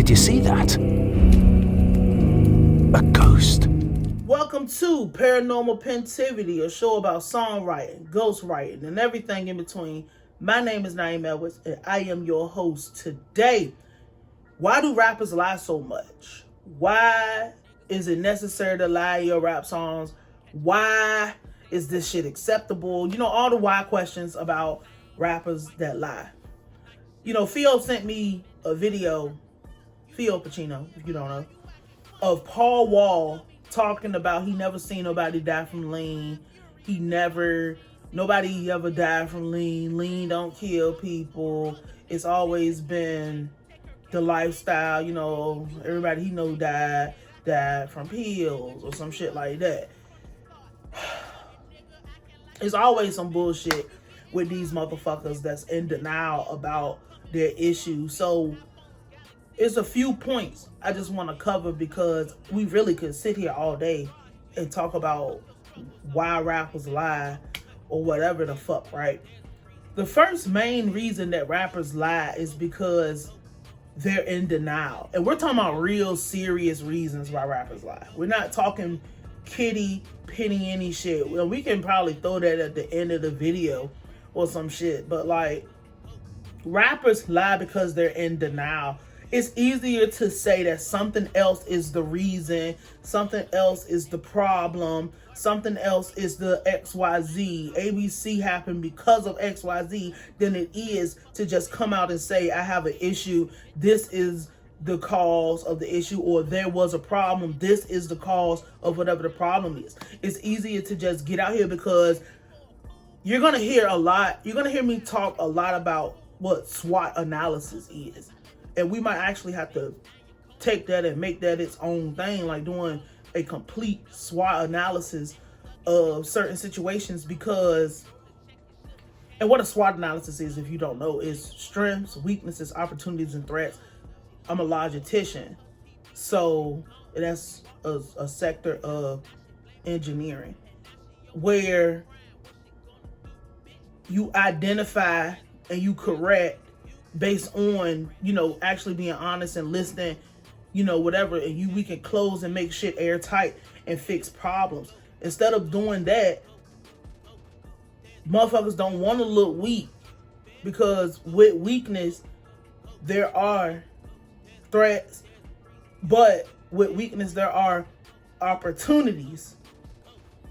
Did you see that? A ghost. Welcome to Paranormal Pentivity, a show about songwriting, ghostwriting, and everything in between. My name is Nayim, and I am your host today. Why do rappers lie so much? Why is it necessary to lie in your rap songs? Why is this shit acceptable? You know, all the why questions about rappers that lie. You know, Theo sent me a video, Theo Pacino, if you don't know, of Paul Wall talking about he never seen nobody die from lean. Nobody ever died from lean. Lean don't kill people. It's always been the lifestyle, you know, everybody he know died from pills or some shit like that. It's always some bullshit with these motherfuckers that's in denial about their issues. So it's a few points I just want to cover because we really could sit here all day and talk about why rappers lie or whatever the fuck, right? The first main reason that rappers lie is because they're in denial. And we're talking about real serious reasons why rappers lie. We're not talking kitty penny any shit. Well, we can probably throw that at the end of the video or some shit. But like, rappers lie because they're in denial. It's easier to say that something else is the reason, something else is the problem, something else is the XYZ, ABC happened because of XYZ, than it is to just come out and say, I have an issue, this is the cause of the issue, or there was a problem, this is the cause of whatever the problem is. It's easier to just get out here because you're going to hear me talk a lot about what SWOT analysis is. And we might actually have to take that and make that its own thing, like doing a complete SWOT analysis of certain situations because, and what a SWOT analysis is, if you don't know, is strengths, weaknesses, opportunities, and threats. I'm a logistician, so that's a sector of engineering where you identify and you correct based on, you know, actually being honest and listening, you know, whatever, and we can close and make shit airtight and fix problems. Instead of doing that, motherfuckers don't want to look weak because with weakness, there are threats, but with weakness, there are opportunities.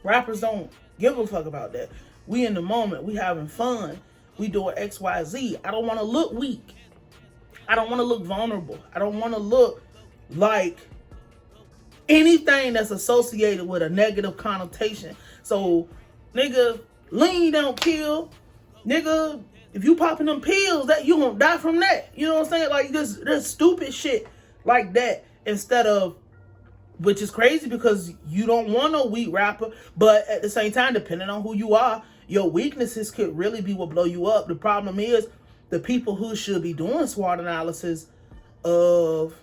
Rappers don't give a fuck about that. We in the moment, we having fun. We doing XYZ. I don't want to look weak. I don't want to look vulnerable. I don't want to look like anything that's associated with a negative connotation. So, nigga, lean don't kill. Nigga, if you popping them pills, that you gonna die from that. You know what I'm saying? Like this stupid shit like that. Instead of, which is crazy because you don't want no weak rapper, but at the same time, depending on who you are, your weaknesses could really be what blow you up. The problem is the people who should be doing SWOT analysis of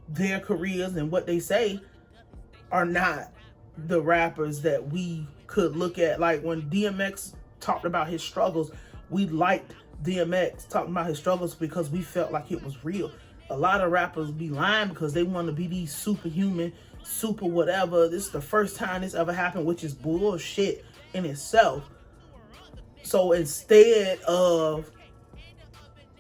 their careers and what they say are not the rappers that we could look at. Like when DMX talked about his struggles, we liked DMX talking about his struggles because we felt like it was real. A lot of rappers be lying because they want to be these superhuman, super whatever. This is the first time this ever happened, which is bullshit in itself. So instead of,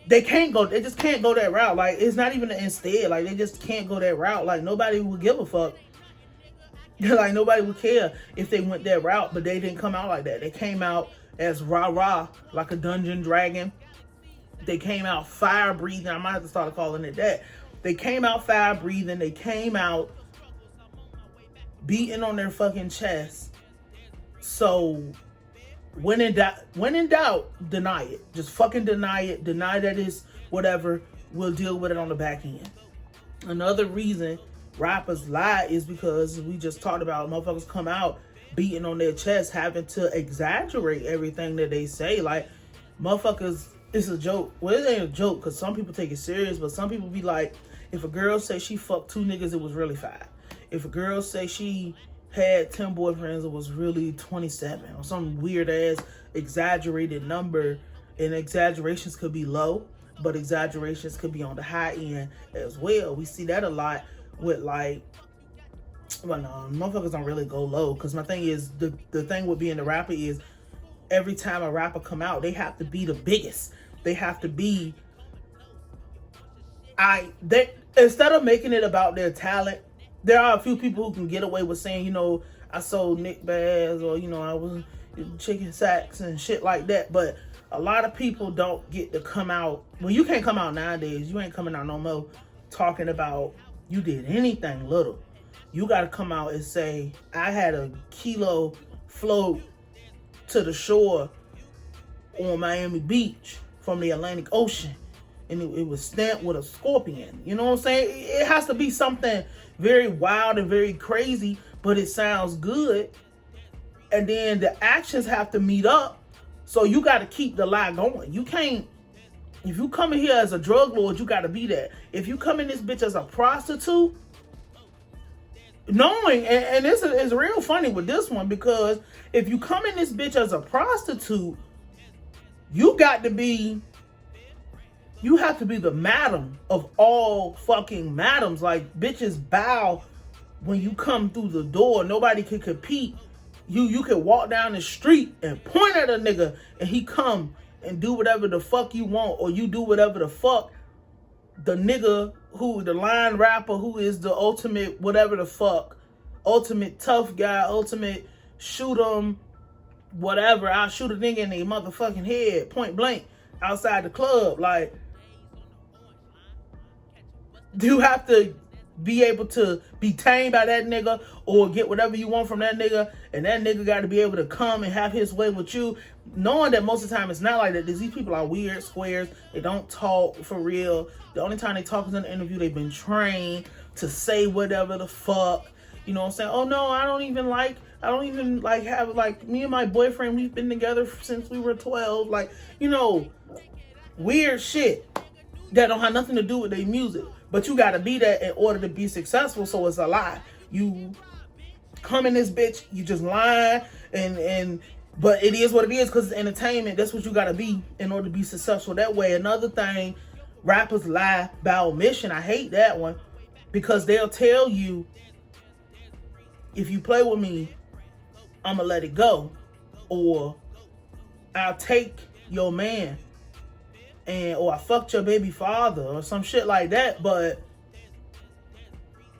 they just can't go that route. Like, it's not even an instead. Like, they just can't go that route. Like, nobody would give a fuck. Like, nobody would care if they went that route, but they didn't come out like that. They came out as rah-rah, like a dungeon dragon. They came out fire-breathing. I might have to start calling it that. They came out fire-breathing. They came out beating on their fucking chest. So, when in doubt, deny it. Just fucking deny it. Deny that it's whatever. We'll deal with it on the back end. Another reason rappers lie is because we just talked about motherfuckers come out beating on their chest, having to exaggerate everything that they say. Like, motherfuckers, it's a joke. Well, it ain't a joke because some people take it serious, but some people be like, if a girl say she fucked 2 niggas, it was really 5. If a girl say she had 10 boyfriends, it was really 27, or some weird ass exaggerated number, and exaggerations could be low but exaggerations could be on the high end as well. We see that a lot with like, well, no, motherfuckers don't really go low, because my thing is, the thing with being a rapper is every time a rapper come out, they have to be the biggest. They have to be, they, instead of making it about their talent, there are a few people who can get away with saying, you know, I sold Nick Bags, or, you know, I was chicken sacks and shit like that. But a lot of people don't get to come out. Well, you can't come out nowadays. You ain't coming out no more talking about you did anything little. You got to come out and say, I had a kilo float to the shore on Miami Beach from the Atlantic Ocean, and it was stamped with a scorpion. You know what I'm saying? It has to be something very wild and very crazy, but it sounds good. And then the actions have to meet up. So you got to keep the lie going. You can't, if you come in here as a drug lord, you got to be that. If you come in this bitch as a prostitute, knowing, and this is real funny with this one, because if you come in this bitch as a prostitute, you have to be the madam of all fucking madams. Like, bitches bow when you come through the door. Nobody can compete. You can walk down the street and point at a nigga, and he come and do whatever the fuck you want, or you do whatever the fuck the nigga who, the line rapper who is the ultimate whatever the fuck, ultimate tough guy, ultimate shoot 'em, whatever. I'll shoot a nigga in the motherfucking head, point blank, outside the club. Like, you have to be able to be tamed by that nigga, or get whatever you want from that nigga, and that nigga got to be able to come and have his way with you, knowing that most of the time it's not like that. These people are weird squares. They don't talk for real. The only time they talk is in the interview. They've been trained to say whatever the fuck. You know what I'm saying? Oh no, I don't even like have, like, me and my boyfriend, we've been together since we were 12. Like, you know, weird shit that don't have nothing to do with their music. But you gotta be that in order to be successful, so it's a lie. You come in this bitch, you just lying, but it is what it is, because it's entertainment. That's what you gotta be in order to be successful that way. Another thing, rappers lie by omission. I hate that one, because they'll tell you, if you play with me, I'ma let it go, or I'll take your man, or I fucked your baby father, or some shit like that. But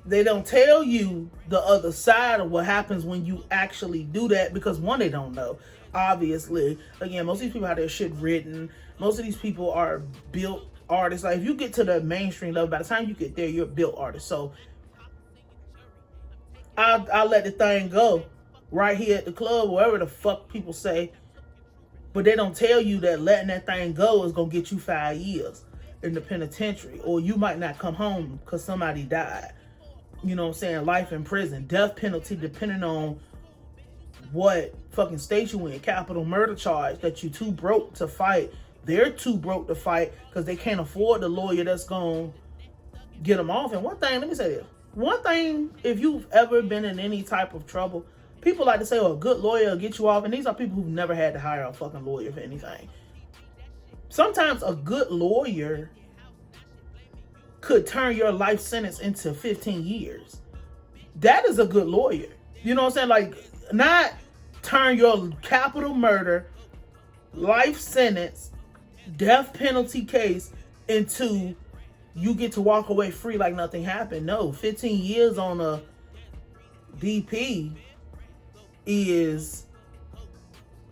they don't tell you the other side of what happens when you actually do that, because one, they don't know. Obviously, again, most of these people have their shit written. Most of these people are built artists. Like, if you get to the mainstream level, by the time you get there, you're a built artist. So I'll let the thing go right here at the club, wherever the fuck people say. But they don't tell you that letting that thing go is going to get you 5 years in the penitentiary. Or you might not come home because somebody died. You know what I'm saying? Life in prison. Death penalty, depending on what fucking state you in. Capital murder charge that you too broke to fight. They're too broke to fight because they can't afford the lawyer that's going to get them off. And one thing, let me say this. One thing, if you've ever been in any type of trouble, people like to say, oh, a good lawyer will get you off. And these are people who've never had to hire a fucking lawyer for anything. Sometimes a good lawyer could turn your life sentence into 15 years. That is a good lawyer. You know what I'm saying? Like, not turn your capital murder, life sentence, death penalty case into you get to walk away free like nothing happened. No, 15 years on a DP is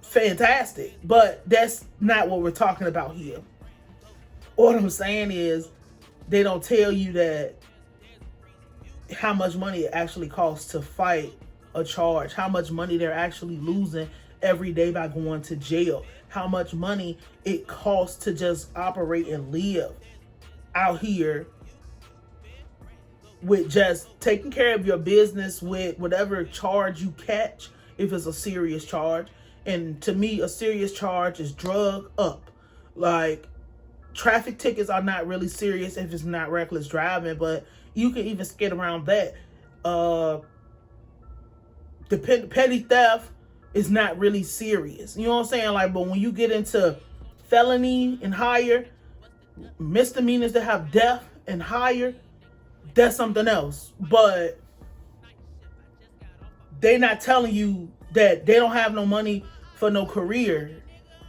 fantastic, but that's not what we're talking about here. What I'm saying is, they don't tell you that how much money it actually costs to fight a charge, how much money they're actually losing every day by going to jail, how much money it costs to just operate and live out here with just taking care of your business with whatever charge you catch, if it's a serious charge. And to me, a serious charge is drug up. Like, traffic tickets are not really serious if it's not reckless driving, but you can even skid around that. The petty theft is not really serious. You know what I'm saying? Like, but when you get into felony and higher, Misdemeanors that have death and higher, that's something else. But they not telling you that they don't have no money for no career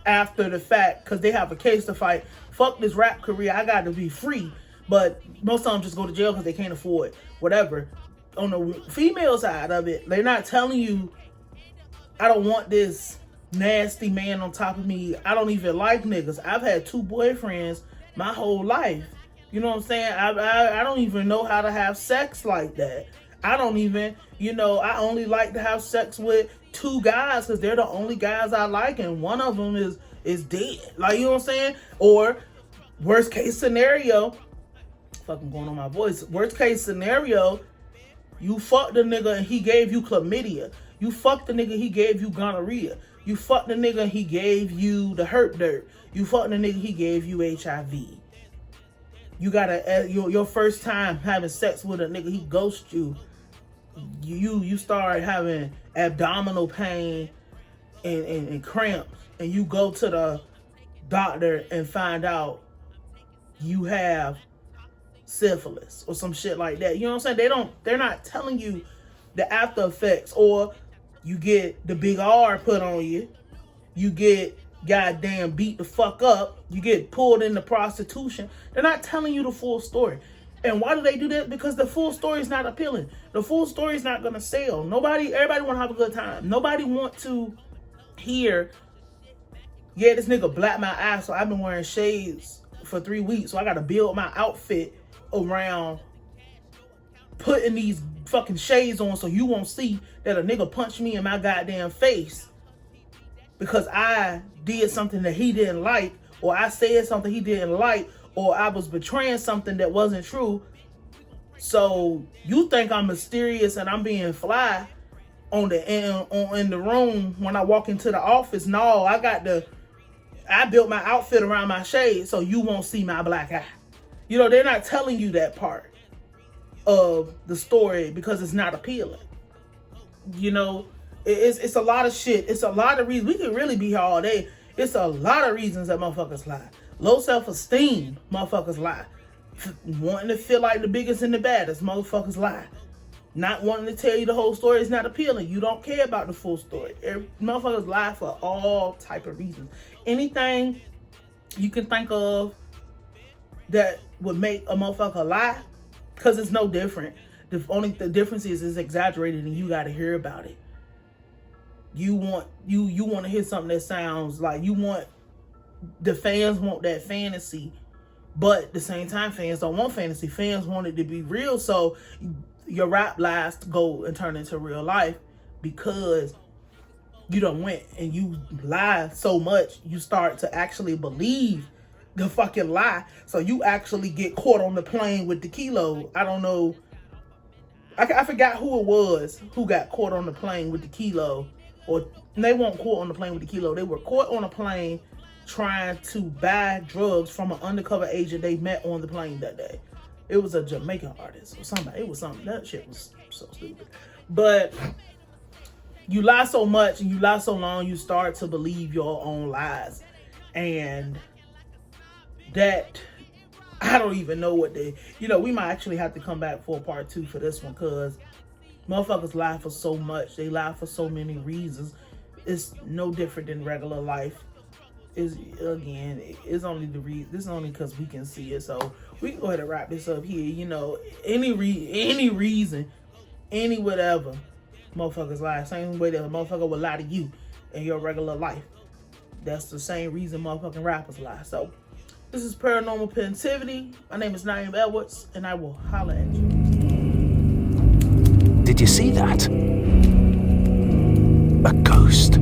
after the fact because they have a case to fight. Fuck this rap career. I got to be free. But most of them just go to jail because they can't afford whatever. On the female side of it, they're not telling you, I don't want this nasty man on top of me. I don't even like niggas. I've had 2 boyfriends my whole life. You know what I'm saying? I don't even know how to have sex like that. I don't even, I only like to have sex with 2 guys because they're the only guys I like, and one of them is dead. Like, you know what I'm saying? Or worst case scenario, fucking going on my voice. Worst case scenario, you fucked the nigga and he gave you chlamydia. You fucked the nigga, he gave you gonorrhea. You fucked the nigga, he gave you the herp dirt. You fucked the nigga, he gave you HIV. You gotta, your first time having sex with a nigga, he ghosted you. You start having abdominal pain and cramps, and you go to the doctor and find out you have syphilis or some shit like that. You know what I'm saying? They're not telling you the after effects. Or you get the big R put on you. You get goddamn beat the fuck up. You get pulled into prostitution. They're not telling you the full story. And why do they do that? Because the full story is not appealing. The full story is not going to sell. Everybody want to have a good time. Nobody want to hear, yeah, this nigga blacked my eye, so I've been wearing shades for 3 weeks, so I got to build my outfit around putting these fucking shades on so you won't see that a nigga punched me in my goddamn face because I did something that he didn't like, or I said something he didn't like, or I was betraying something that wasn't true. So you think I'm mysterious and I'm being fly in the room when I walk into the office? No, I built my outfit around my shade so you won't see my black eye. They're not telling you that part of the story because it's not appealing. It's a lot of shit. It's a lot of reasons. We could really be here all day. It's a lot of reasons that motherfuckers lie. Low self-esteem, motherfuckers lie. Wanting to feel like the biggest and the baddest, motherfuckers lie. Not wanting to tell you the whole story is not appealing. You don't care about the full story. Motherfuckers lie for all type of reasons. Anything you can think of that would make a motherfucker lie, because it's no different. The difference is it's exaggerated and you got to hear about it. You want to hear something that sounds like the fans want that fantasy, but at the same time, fans don't want fantasy. Fans want it to be real. So your rap lies go and turn into real life because you done went and you lie so much, you start to actually believe the fucking lie. So you actually get caught on the plane with the kilo. I don't know. I forgot who it was who got caught on the plane with the kilo. Or they weren't caught on the plane with the kilo. They were caught on a plane trying to buy drugs from an undercover agent they met on the plane that day. It was a Jamaican artist or somebody. It was something. That shit was so stupid. But you lie so much and you lie so long, you start to believe your own lies. And that, I don't even know what we might actually have to come back for a part 2 for this one, because motherfuckers lie for so much. They lie for so many reasons. It's no different than regular life. It's only the reason. This is only because we can see it. So we can go ahead and wrap this up here. Any reason, any whatever, motherfuckers lie. Same way that a motherfucker would lie to you in your regular life. That's the same reason motherfucking rappers lie. So this is Paranormal Pentivity. My name is Nayim Edwards, and I will holler at you. Did you see that? A ghost.